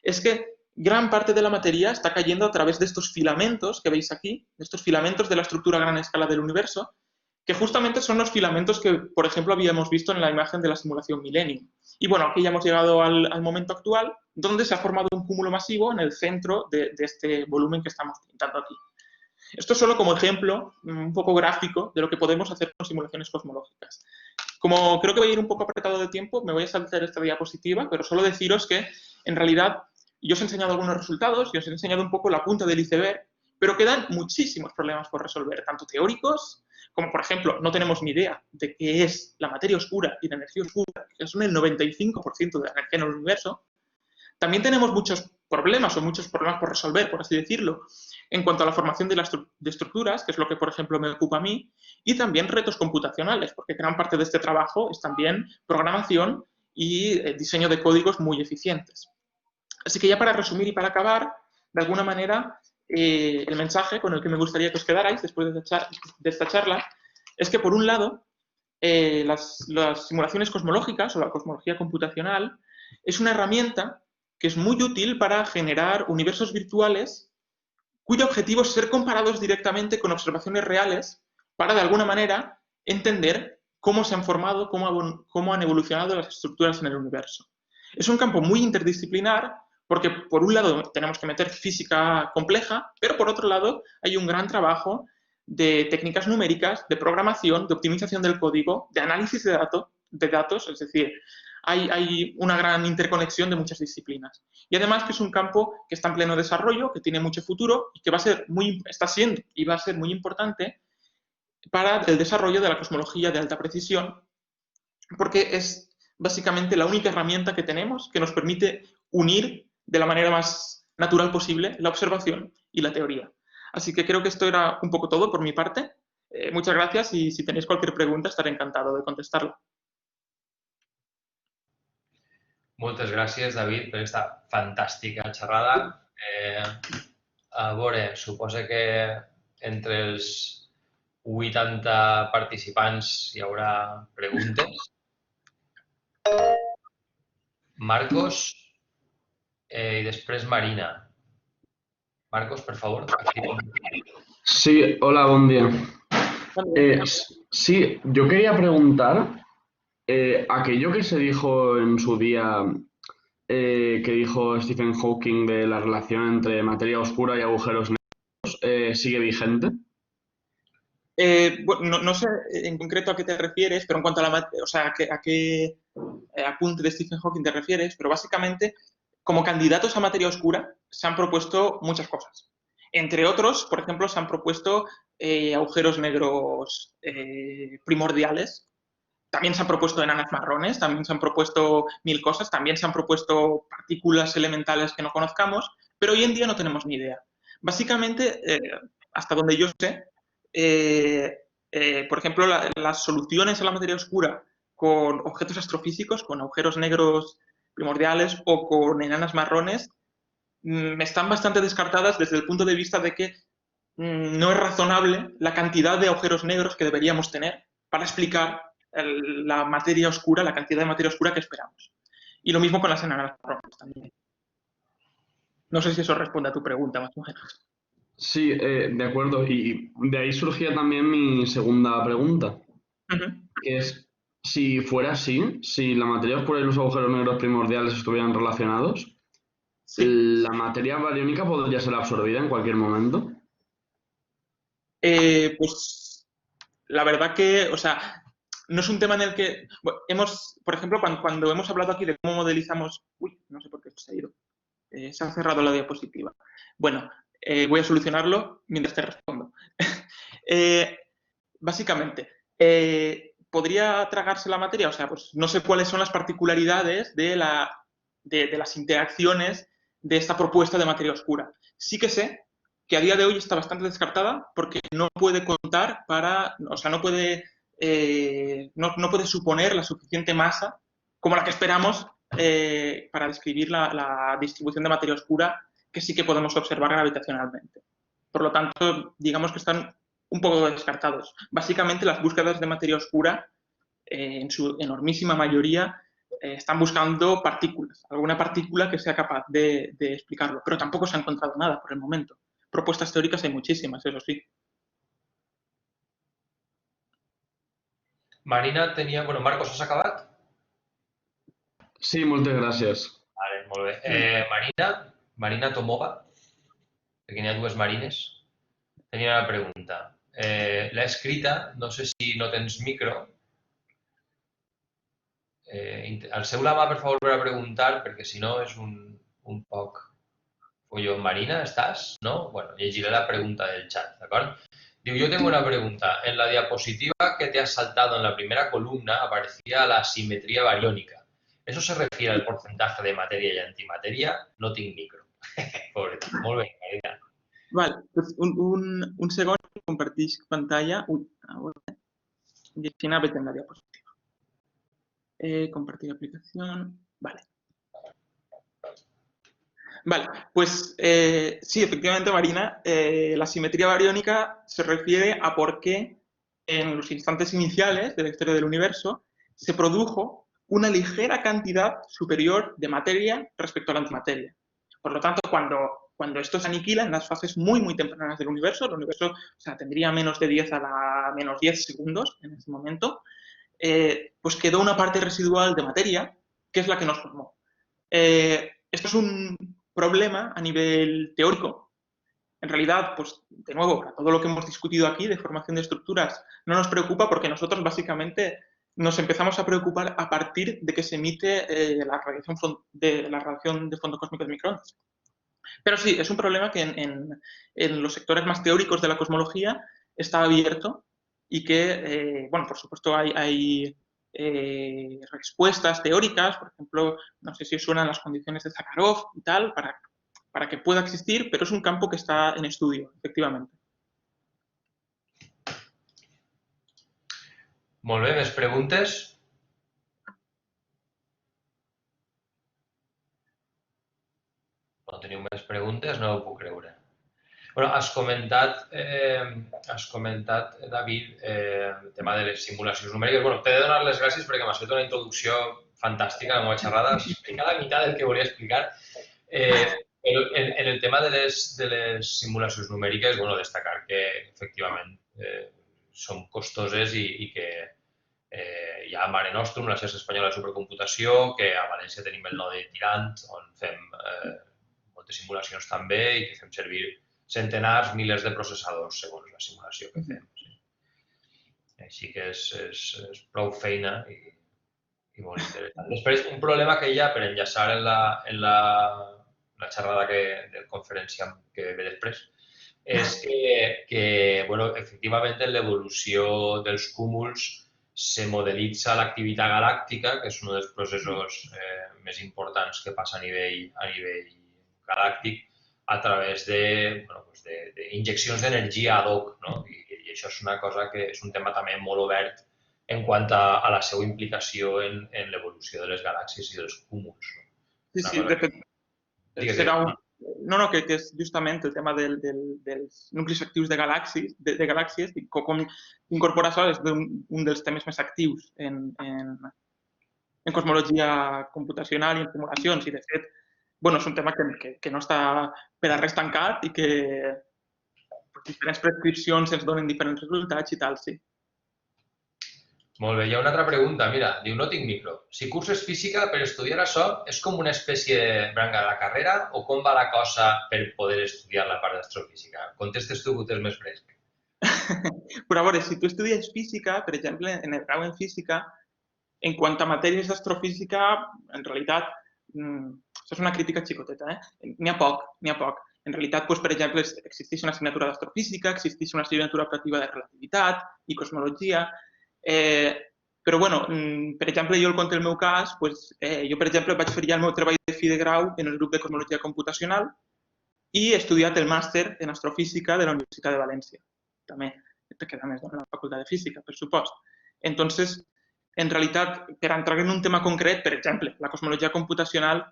es que gran parte de la materia está cayendo a través de estos filamentos que veis aquí, de estos filamentos de la estructura a gran escala del universo, que justamente son los filamentos que, por ejemplo, habíamos visto en la imagen de la simulación Millennium. Y bueno, aquí ya hemos llegado al momento actual, donde se ha formado un cúmulo masivo en el centro de este volumen que estamos pintando aquí. Esto es solo como ejemplo un poco gráfico de lo que podemos hacer con simulaciones cosmológicas. Como creo que voy a ir un poco apretado de tiempo, me voy a saltar esta diapositiva, pero solo deciros que, en realidad, yo os he enseñado algunos resultados y os he enseñado un poco la punta del iceberg, pero quedan muchísimos problemas por resolver, tanto teóricos como, por ejemplo, no tenemos ni idea de qué es la materia oscura y la energía oscura, que son el 95% de la energía en el universo. También tenemos muchos problemas por resolver, por así decirlo, en cuanto a la formación de estructuras, que es lo que, por ejemplo, me ocupa a mí, y también retos computacionales, porque gran parte de este trabajo es también programación y diseño de códigos muy eficientes. Así que ya para resumir y para acabar, de alguna manera, el mensaje con el que me gustaría que os quedarais después de esta charla es que, por un lado, las simulaciones cosmológicas o la cosmología computacional es una herramienta que es muy útil para generar universos virtuales cuyo objetivo es ser comparados directamente con observaciones reales para, de alguna manera, entender cómo se han formado, cómo han evolucionado las estructuras en el universo. Es un campo muy interdisciplinar porque, por un lado, tenemos que meter física compleja, pero, por otro lado, hay un gran trabajo de técnicas numéricas, de programación, de optimización del código, de análisis de datos, es decir, hay una gran interconexión de muchas disciplinas. Y además que es un campo que está en pleno desarrollo, que tiene mucho futuro y que está siendo y va a ser muy importante para el desarrollo de la cosmología de alta precisión, porque es básicamente la única herramienta que tenemos que nos permite unir de la manera más natural posible la observación y la teoría. Así que creo que esto era un poco todo por mi parte. Muchas gracias y si tenéis cualquier pregunta estaré encantado de contestarla. Moltes gràcies, David, per aquesta fantàstica xerrada. A veure, suposo que entre els 80 participants hi haurà preguntes. Marcos i després Marina. Marcos, por favor. Sí, hola, buen día. Sí, yo quería preguntar, aquello que se dijo en su día, que dijo Stephen Hawking de la relación entre materia oscura y agujeros negros, ¿sigue vigente? Bueno, no sé en concreto a qué te refieres, pero en cuanto a a qué apunte de Stephen Hawking te refieres, pero básicamente, como candidatos a materia oscura, se han propuesto muchas cosas. Entre otros, por ejemplo, se han propuesto agujeros negros primordiales, también se han propuesto enanas marrones, también se han propuesto mil cosas, también se han propuesto partículas elementales que no conozcamos, pero hoy en día no tenemos ni idea. Básicamente, hasta donde yo sé, por ejemplo, las soluciones a la materia oscura con objetos astrofísicos, con agujeros negros primordiales o con enanas marrones, están bastante descartadas desde el punto de vista de que no es razonable la cantidad de agujeros negros que deberíamos tener para explicar la materia oscura, la cantidad de materia oscura que esperamos. Y lo mismo con las enanas marrones también. No sé si eso responde a tu pregunta, más o menos. Sí, de acuerdo. Y de ahí surgía también mi segunda pregunta, que es, si fuera así, si la materia oscura y los agujeros negros primordiales estuvieran relacionados, Sí. ¿La materia bariónica podría ser absorbida en cualquier momento? Pues la verdad que, o sea, no es un tema en el que bueno, por ejemplo, cuando hemos hablado aquí de cómo modelizamos, uy, no sé por qué se ha ido, se ha cerrado la diapositiva. Bueno, voy a solucionarlo mientras te respondo. Eh, básicamente, ¿podría tragarse la materia? O sea, pues no sé cuáles son las particularidades de las interacciones de esta propuesta de materia oscura. Sí que sé que a día de hoy está bastante descartada porque no puede contar o sea, no puede suponer la suficiente masa como la que esperamos para describir la distribución de materia oscura que sí que podemos observar gravitacionalmente. Por lo tanto, digamos que están un poco descartados. Básicamente, las búsquedas de materia oscura, en su enormísima mayoría, están buscando partículas, alguna partícula que sea capaz de explicarlo, pero tampoco se ha encontrado nada por el momento. Propuestas teóricas hay muchísimas, eso sí. Marina tenia... Bueno, Marcos, has acabat? Sí, moltes gràcies. Vale, molt bé. Marina Tomova, perquè n'hi ha dues Marines, tenia una pregunta. L'ha escrita, no sé si no tens micro. Alceu la mà, per favor, per a preguntar, perquè si no és un poc folló. Marina, ¿estás? ¿No? Bueno, llegiré la pregunta del chat, ¿d'acord? Digo, yo tengo una pregunta. En la diapositiva que te has saltado en la primera columna aparecía la simetría bariónica. ¿Eso se refiere al porcentaje de materia y antimateria? No tinc micro. Pobrecito. Molt bé, Marina. Vale, pues un segundo, compartís pantalla. Uy, ahora, y si no, vete en la diapositiva. Compartir aplicación. Vale. Vale, pues sí, efectivamente, Marina, la simetría bariónica se refiere a por qué en los instantes iniciales de la historia del universo se produjo una ligera cantidad superior de materia respecto a la antimateria. Por lo tanto, cuando esto se aniquila en las fases muy, muy tempranas del universo, el universo o sea, tendría menos de 10 a la menos 10 segundos en ese momento, pues quedó una parte residual de materia que es la que nos formó. Esto es un problema a nivel teórico. En realidad, pues de nuevo, para todo lo que hemos discutido aquí de formación de estructuras, no nos preocupa porque nosotros básicamente nos empezamos a preocupar a partir de que se emite la radiación de fondo cósmico de microondas. Pero sí, es un problema que en los sectores más teóricos de la cosmología está abierto y que, bueno, por supuesto hay respuestas teóricas, por ejemplo, no sé si os suenan las condiciones de Zakharov y tal, para que pueda existir, pero es un campo que está en estudio, efectivamente. Molt bé, més preguntes? No teniu més preguntes? No ho puc creure. Bueno, has comentat, David, el tema de les simulacions numèriques. Bueno, t'he de donar les gràcies perquè m'has fet una introducció fantàstica a la meva xerrada. Has explicat la meitat del que volia explicar. En el tema de les simulacions numèriques, bueno, destacar que, efectivament, són costoses i que hi ha Mare Nostrum, la xarxa espanyola de supercomputació, que a València tenim el node Tirant, on fem moltes simulacions també i que fem servir centenars, milers de processadors segons la simulació que fem. Sí. Així que és prou feina i molt interessant. Després, un problema que hi ha per enllaçar en la xerrada del conferenciant que ve després és que bueno, efectivament, en l'evolució dels cúmuls se modelitza l'activitat galàctica, que és un dels processos més importants que passa a nivell galàctic, a través d'injeccions d'energia ad hoc, no? I això és una cosa que és un tema també molt obert en quant a la seva implicació en l'evolució de les galàxies i dels cúmuls. Sí, sí, de fet, serà no, que és justament el tema dels nuclis actius de galàxies i com incorporar això és un dels temes més actius en cosmologia computacional i en simulacions. I, de fet, bueno, és un tema que no està per a res tancat i que diferents prescripcions ens donen diferents resultats i tal, sí. Molt bé, hi ha una altra pregunta. Mira, diu, no tinc micro. Si curses física, per estudiar això, és com una espècie de branca de la carrera o com va la cosa per poder estudiar la part d'astrofísica? Contestes tu, que ho tens més fresc. Però a veure, si tu estudies física, per exemple, en el grau en física, en quant a matèries d'astrofísica, en realitat, això és una crítica xicoteta, n'hi ha poc, n'hi ha poc. En realitat, doncs, per exemple, existeix una assignatura d'astrofísica, existeix una assignatura optativa de relativitat i cosmologia, però, bueno, per exemple, jo el conto el meu cas, doncs, jo, per exemple, vaig fer ja el meu treball de fi de grau en el grup de cosmologia computacional i he estudiat el màster en astrofísica de la Universitat de València, també, que a més de la Facultat de Física, per supost. Entonces, en realitat, per entrar en un tema concret, per exemple, la cosmologia computacional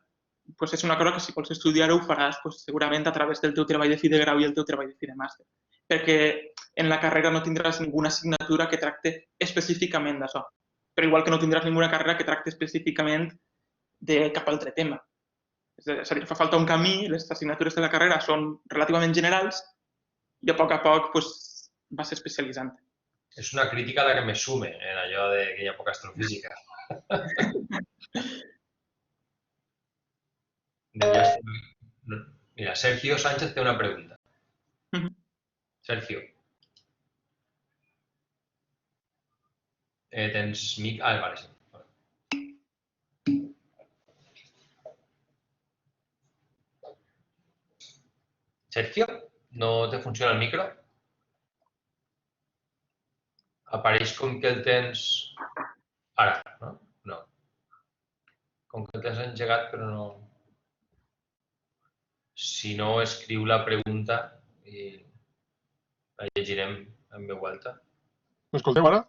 pues és una cosa que si vols estudiar-ho ho faràs pues, segurament a través del teu treball de fi de grau i el teu treball de fi de màster. Perquè en la carrera no tindràs ninguna assignatura que tracte específicament d'això. Però igual que no tindràs ninguna carrera que tracte específicament de cap altre tema. És a dir, fa falta un camí, les assignatures de la carrera són relativament generals i a poc pues, vas especialitzant. És una crítica a la que me sume, en allò de que hi ha poca astrofísica. Mira, Sergio Sánchez té una pregunta. Sergio. Tens mic... Ah, vale, sí. Sergio, no te funciona el micro? Apareix com que el tens... Ara, no? No. Com que el tens engegat, però no... Si no, escriu la pregunta i la llegirem en veu alta. M'escolteu ara?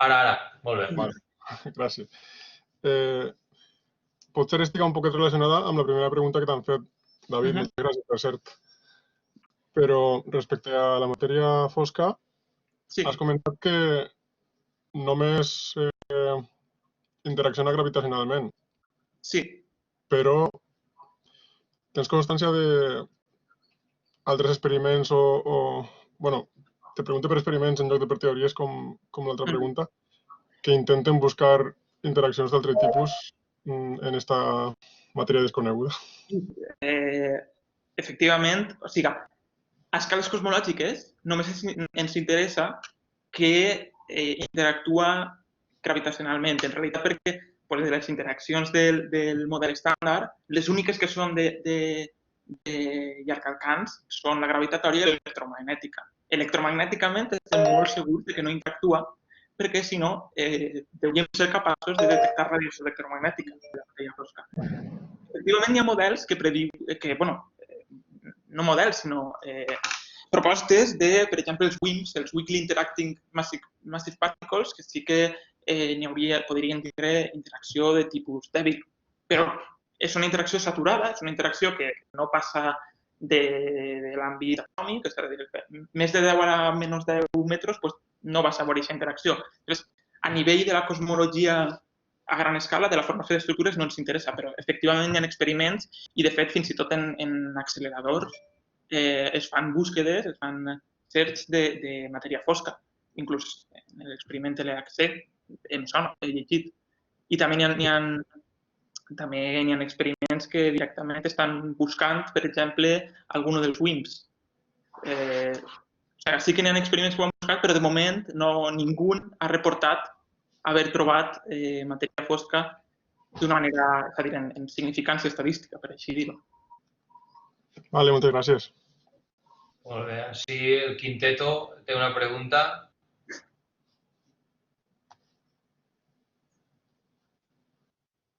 Ara. Molt bé. Vale. Gràcies. Potser estic un poquet relacionada amb la primera pregunta que t'han fet, David. Moltes gràcies, per cert. Però respecte a la matèria fosca, has comentat que només interacciona gravitacionalment. Sí. Però tens constància d'altres experiments bueno, te pregunto per experiments en lloc de per teories, com l'altra pregunta, que intenten buscar interaccions d'altre tipus en aquesta matèria desconeguda. Efectivament, o sigui, a escales cosmològiques només ens interessa que interactua gravitacionalment. En realitat, perquè les interaccions del model estàndard, les úniques que són de llarg alcance són la gravitatòria i l'electromagnètica. Electromagnèticament estem molt segurs que no interactua, perquè si no, hauríem de ser capaços de detectar radiació electromagnètica de la matèria fosca. Efectivament, hi ha models que bueno, no models, sinó propostes de, per exemple, els WIMPs, els Weakly Interacting Massive Particles, que sí que podrien tindre interacció de tipus dèbil, però és una interacció saturada, és una interacció que no passa de l'àmbit atòmic, és a dir, més de 10 a menys 10 metres no vas a veure aquesta interacció. A nivell de la cosmologia a gran escala, de la formació d'estructures, no ens interessa, però efectivament hi ha experiments i, de fet, fins i tot en acceleradors es fan búsquedes, es fan cercs de matèria fosca. Inclús en l'experiment LHC em sona, he llegit. I també n'hi ha experiments que directament estan buscant, per exemple, algun dels WIMPs. Sí que n'hi ha experiments que ho han buscat, però de moment ningú ha reportat haver trobat matèria fosca d'una manera, és a dir, en significància estadística, per així dir-ho. Vale, moltes gràcies. Molt bé. Sí, el Quinteto té una pregunta.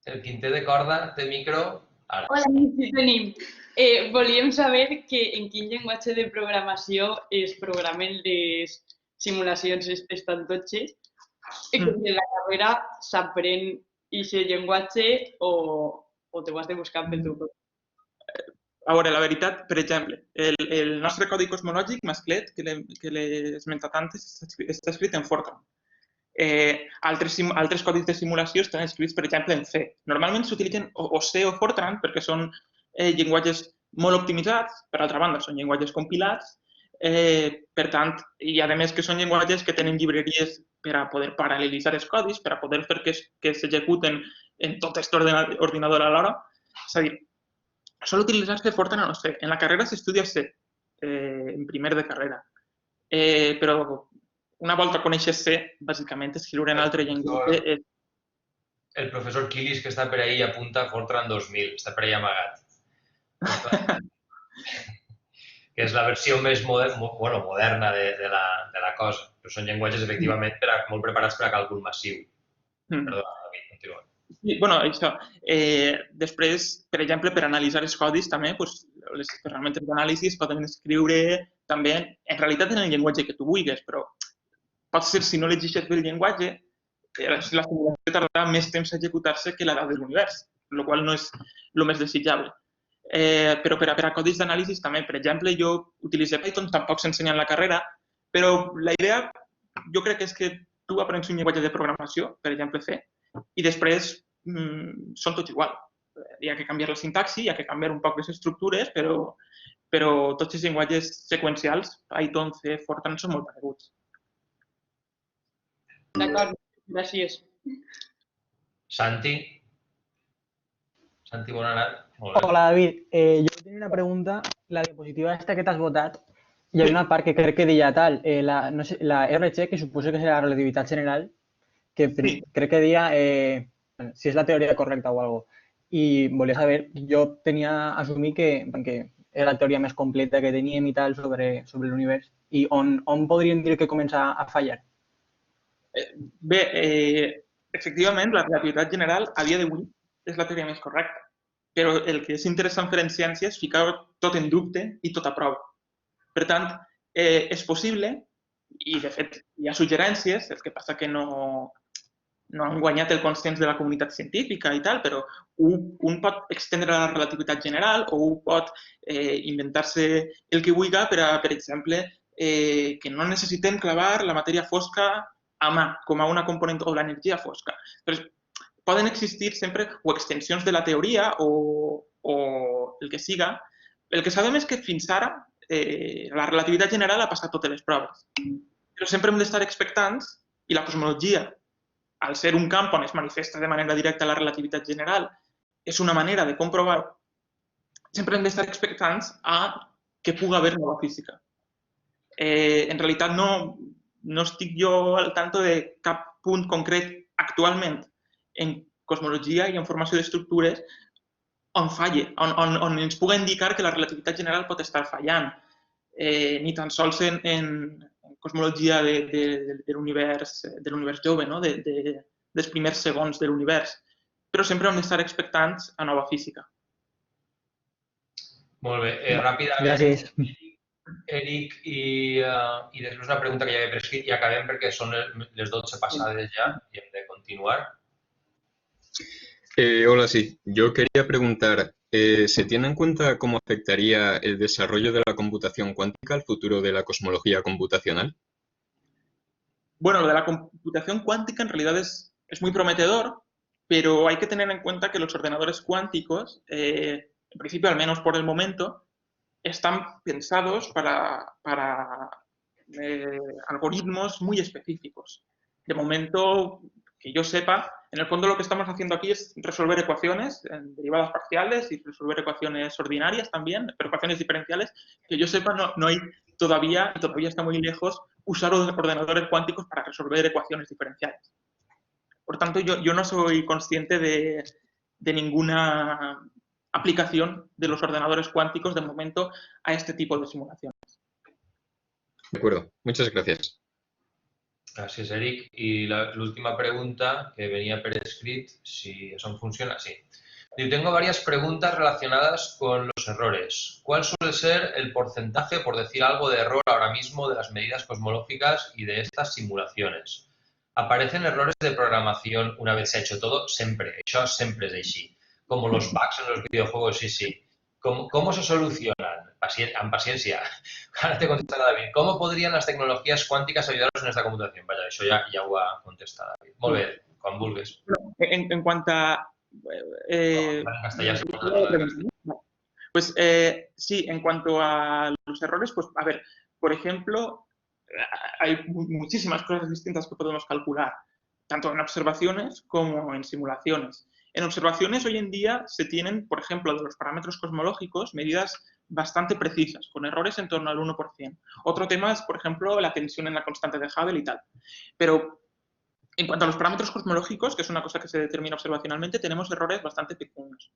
El Quintet de corda té micro? Ara. Hola, sí tenim. Volíem saber en quin llenguatge de programació es programen les simulacions aquestes tan totxes i que en la carrera s'aprèn aquest llenguatge o t'ho has de buscar pel teu compte. A veure, la veritat, per exemple, el nostre codi cosmològic, Masclet, que l'he esmentat antes, està escrit en Fortran. Altres codis de simulació estan escrits, per exemple, en C. Normalment s'utilitzen o C o Fortran perquè són llenguatges molt optimitzats, per altra banda, són llenguatges compilats, Per tant, i a més que són llenguatges que tenen llibreries per a poder paral·lelitzar els codis, per a poder fer que s'executen en tot aquest ordinador alhora. És a dir, sol utilitzar-se Fortran o C. En la carrera s'estudia C, en primer de carrera. Però una volta coneixes C, bàsicament escriure en altre llenguatge és... El professor Quilis, que està per ahí, apunta Fortran 2000, està per ahí amagat. Que és la versió més moderna de la cosa. Però són llenguatges, efectivament, molt preparats per a càlcul massiu. Perdó, David, continua. Sí, bueno, això. Després, per exemple, per analitzar els codis també, les ferramentes d'anàlisi es poden escriure també, en realitat, en el llenguatge que tu vulguis, però pot ser, si no l'exigeix bé el llenguatge, la simulació tardarà més temps a executar-se que la de l'univers, el qual no és el més desitjable. Però per a codis d'anàlisi també, per exemple, jo utilitzé Python, tampoc s'ensenya en la carrera, però la idea jo crec que és que tu aprens un llenguatge de programació, per exemple C, i després són tots igual. Hi ha que canviar la sintaxi, hi ha que canviar un poc les estructures, però tots els llenguatges seqüencials, Python, C, Fortran, són molt pareguts. D'acord, gràcies. Santi? Santi, bona nit. Hola, David. Jo tenia una pregunta. La diapositiva esta que t'has votat, hi havia una part que crec que deia tal, no sé, la RC, que suposo que és la relativitat general, que crec que deia si és la teoria correcta o alguna cosa. I volia saber, jo tenia assumit que era la teoria més completa que teníem i tal sobre l'univers. I on podríem dir que comença a fallar? Bé, efectivament, la relativitat general a dia d'avui és la teoria més correcta. Però el que és interessant fer en ciència és ficar tot en dubte i tot a prova. Per tant, és possible, i de fet hi ha suggerències, el que passa que no han guanyat el consens de la comunitat científica i tal, però un pot extendre la relativitat general o un pot inventar-se el que vulgui per exemple, que no necessitem clavar la matèria fosca a mà, com a una component, o l'energia fosca. Però poden existir sempre o extensions de la teoria o el que siga. El que sabem és que fins ara la relativitat general ha passat totes les proves. Però sempre hem d'estar expectants i la cosmologia, al ser un camp on es manifesta de manera directa la relativitat general, és una manera de comprovar-ho. Sempre hem d'estar expectants a que pugui haver nova física. En realitat no estic jo al tanto de cap punt concret actualment en cosmologia i en formació d'estructures on falle, on ens pugui indicar que la relativitat general pot estar fallant. Ni tan sols en cosmologia de l'univers jove, dels primers segons de l'univers. Però sempre hem d'estar expectants a nova física. Molt bé. Ràpidament, Gràcies. Eric, i després una pregunta que ja he prescrit i acabem perquè són les 12 passades ja i hem de continuar. Hola, sí. Yo quería preguntar, ¿se tiene en cuenta cómo afectaría el desarrollo de la computación cuántica al futuro de la cosmología computacional? Bueno, lo de la computación cuántica en realidad es muy prometedor, pero hay que tener en cuenta que los ordenadores cuánticos, en principio, al menos por el momento, están pensados para algoritmos muy específicos. De momento, que yo sepa, en el fondo lo que estamos haciendo aquí es resolver ecuaciones en derivadas parciales y resolver ecuaciones ordinarias también, pero ecuaciones diferenciales. Que yo sepa, no hay todavía está muy lejos, usar ordenadores cuánticos para resolver ecuaciones diferenciales. Por tanto, yo no soy consciente de ninguna aplicación de los ordenadores cuánticos de momento a este tipo de simulaciones. De acuerdo. Muchas gracias. Gràcies, Eric. I l'última pregunta que venía per escrit, si eso funciona, sí. Digo, tengo varias preguntas relacionadas con los errores. ¿Cuál suele ser el porcentaje, por decir algo, de error ahora mismo de las medidas cosmológicas y de estas simulaciones? ¿Aparecen errores de programación una vez se ha hecho todo? Siempre. Això sempre és així. Como los bugs en los videojuegos, sí. ¿Cómo se solucionan? Amb paciencia. Ahora te contestará David. ¿Cómo podrían las tecnologías cuánticas ayudarnos en esta computación? Vaya, això ja ho ha contestat David. Molt bé, quan vulguis. En cuanto a... En castellà, pues sí, en cuanto a Los errores, pues, a ver, por ejemplo, hay muchísimas cosas distintas que podemos calcular, tanto en observaciones como en simulaciones. En observaciones hoy en día se tienen, por ejemplo, de los parámetros cosmológicos, medidas bastante precisas, con errores en torno al 1%. Otro tema es, por ejemplo, la tensión en la constante de Hubble y tal. Pero en cuanto a los parámetros cosmológicos, que es una cosa que se determina observacionalmente, tenemos errores bastante pequeños.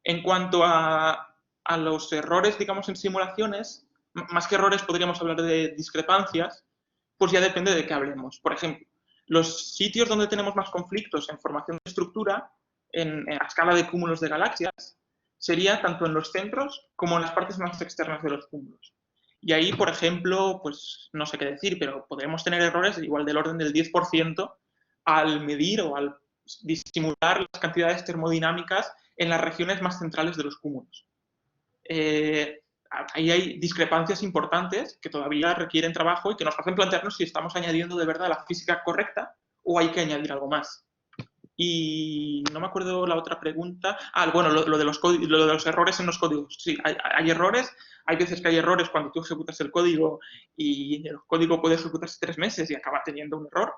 En cuanto a los errores, digamos, en simulaciones, más que errores podríamos hablar de discrepancias, pues ya depende de qué hablemos. Por ejemplo, los sitios donde tenemos más conflictos en formación de estructura, a escala de cúmulos de galaxias, sería tanto en los centros como en las partes más externas de los cúmulos. Y ahí, por ejemplo, pues no sé qué decir, pero podremos tener errores igual del orden del 10% al medir o al disimular las cantidades termodinámicas en las regiones más centrales de los cúmulos. Ahí hay discrepancias importantes que todavía requieren trabajo y que nos hacen plantearnos si estamos añadiendo de verdad la física correcta o hay que añadir algo más. Y no me acuerdo la otra pregunta. Bueno, lo de los errores en los códigos. Sí, hay errores. Hay veces que hay errores cuando tú ejecutas el código y el código puede ejecutarse 3 meses y acaba teniendo un error.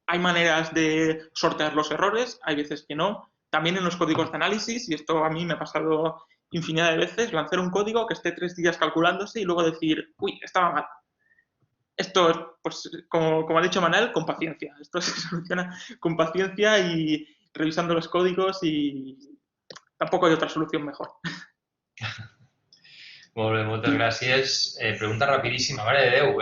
Hay maneras de sortear los errores, hay veces que no. También en los códigos de análisis, y esto a mí me ha pasado infinidad de veces, lanzar un código que esté 3 días calculándose y luego decir, uy, estaba mal. Esto, pues, como ha dicho Manel, con paciencia. Esto se soluciona con paciencia y revisando los códigos y tampoco hay otra solución mejor. Molt bé, moltes gràcies. Pregunta rapidíssima, mare de Déu.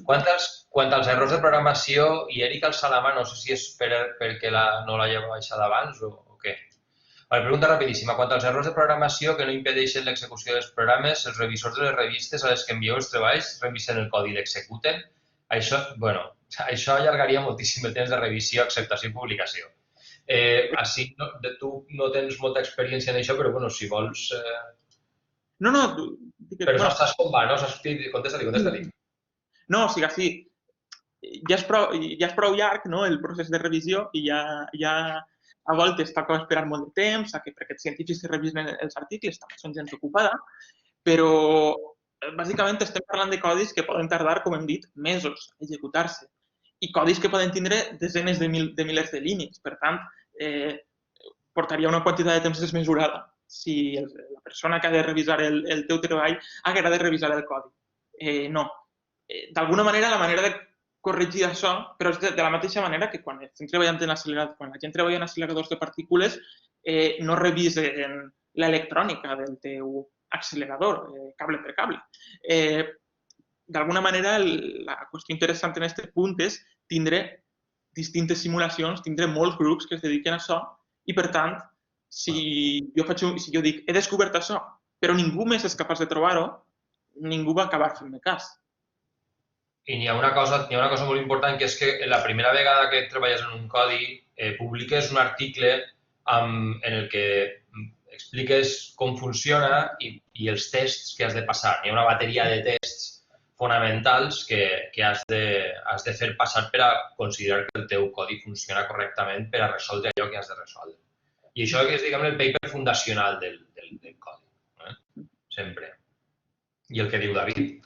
Quant als errors de programació, i Eric Alsalama, no sé si és perquè no la lleva baixada abans o què. Pregunta rapidíssima. Quant als errors de programació que no impedeixen l'execució dels programes, els revisors de les revistes a les que envieu els treballs revisen el codi i l'executen? Això allargaria moltíssim el temps de revisió, acceptació i publicació. Així, tu no tens molta experiència en això, però bueno, si vols... No. Però saps com va, no? Contesta-li. No, o sigui, sí, ja és prou llarg, no?, el procés de revisió i ja a voltes toca esperar molt de temps perquè els científics que revisen els articles també són gent ocupada, però bàsicament estem parlant de codis que poden tardar, com hem dit, mesos a executar-se i codis que poden tindre desenes de milers de línies. Per tant, portaria una quantitat de temps desmesurada si la persona que ha de revisar el teu treball haguera de revisar el codi. No. D'alguna manera, la manera de corregir això, però és de la mateixa manera que quan estem treballant en acceleradors, quan la gent treballa en acceleradors de partícules, no revisen l'electrònica del teu accelerador, cable per cable. D'alguna manera, la qüestió interessant en aquest punt és tindre distintes simulacions, tindre molts grups que es dediquen a això i, per tant, si jo dic, he descobert això, però ningú més és capaç de trobar-ho, ningú va acabar fent-me cas. I hi ha una cosa molt important, que és que la primera vegada que treballes en un codi publiques un article en el que expliques com funciona i els tests que has de passar. Hi ha una bateria de tests fonamentals que has de fer passar per a considerar que el teu codi funciona correctament per a resoldre allò que has de resoldre. I això és, diguem, el paper fundacional del codi, sempre. I el que diu David,